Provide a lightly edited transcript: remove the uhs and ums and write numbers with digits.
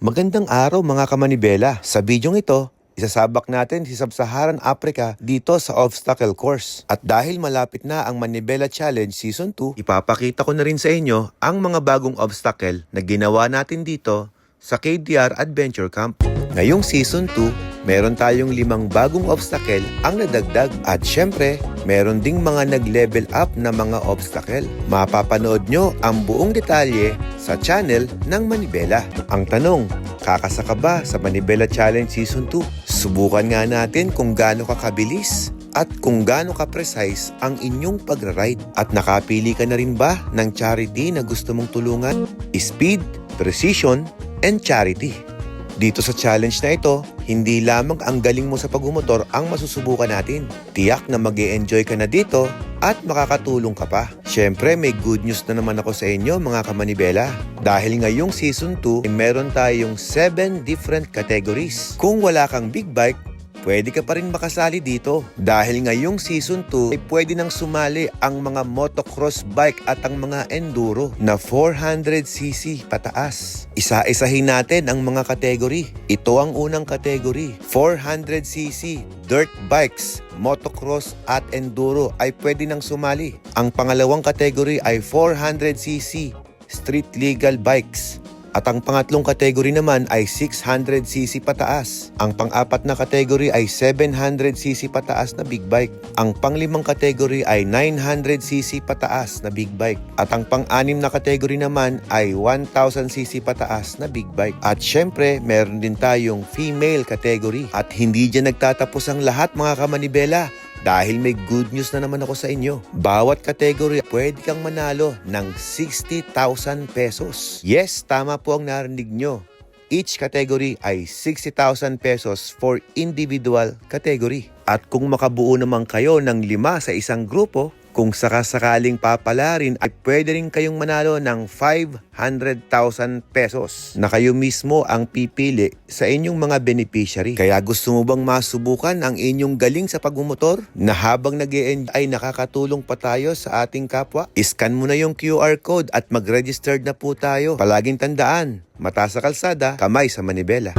Magandang araw mga kamanibela. Sa bidyong ito, isasabak natin si Sub-Saharan Africa dito sa obstacle course. At dahil malapit na ang Manibela Challenge Season 2, ipapakita ko na rin sa inyo ang mga bagong obstacle na ginawa natin dito sa KDR Adventure Camp. Ngayong Season 2, meron tayong 5 bagong obstacle ang nadagdag. At syempre, meron ding mga nag-level up na mga obstacle. Mapapanood nyo ang buong detalye sa channel ng Manibela. Ang tanong, kakasaka ba sa Manibela Challenge Season 2? Subukan nga natin kung gaano ka kabilis at kung gaano ka precise ang inyong pagra-ride. At nakapili ka na rin ba ng charity na gusto mong tulungan? Speed, precision, and charity. Dito sa challenge na ito, hindi lamang ang galing mo sa pagmumotor ang masusubukan natin. Tiyak na mag-e-enjoy ka na dito at makakatulong ka pa. Syempre, may good news na naman ako sa inyo mga kamanibela. Dahil ngayong Season 2, meron tayong 7 different categories. Kung wala kang big bike, pwede ka pa rin makasali dito. Dahil ngayong Season 2 ay pwede nang sumali ang mga motocross bike at ang mga enduro na 400cc pataas. Isa-isahin natin ang mga kategory. Ito ang unang kategory. 400cc dirt bikes, motocross at enduro ay pwede nang sumali. Ang pangalawang kategory ay 400cc street legal bikes. At ang pangatlong kategory naman ay 600cc pataas. Ang pang-apat na kategory ay 700cc pataas na big bike. Ang pang-limang kategory ay 900cc pataas na big bike. At ang pang-anim na kategory naman ay 1000cc pataas na big bike. At syempre, meron din tayong female category. At hindi dyan nagtatapos ang lahat mga kamanibela. Dahil may good news na naman ako sa inyo. Bawat kategory, pwede kang manalo ng 60,000 pesos. Yes, tama po ang narinig nyo. Each category ay 60,000 pesos for individual category. At kung makabuo naman kayo ng 5 sa isang grupo, kung sakasakaling papalarin ay pwede rin kayong manalo ng 500,000 pesos na kayo mismo ang pipili sa inyong mga beneficiary. Kaya gusto mo bang masubukan ang inyong galing sa pagmumotor na habang nag-e-enjoy ay nakakatulong pa tayo sa ating kapwa? Iscan mo na yung QR code at mag-registered na po tayo. Palaging tandaan, mata sa kalsada, kamay sa manibela.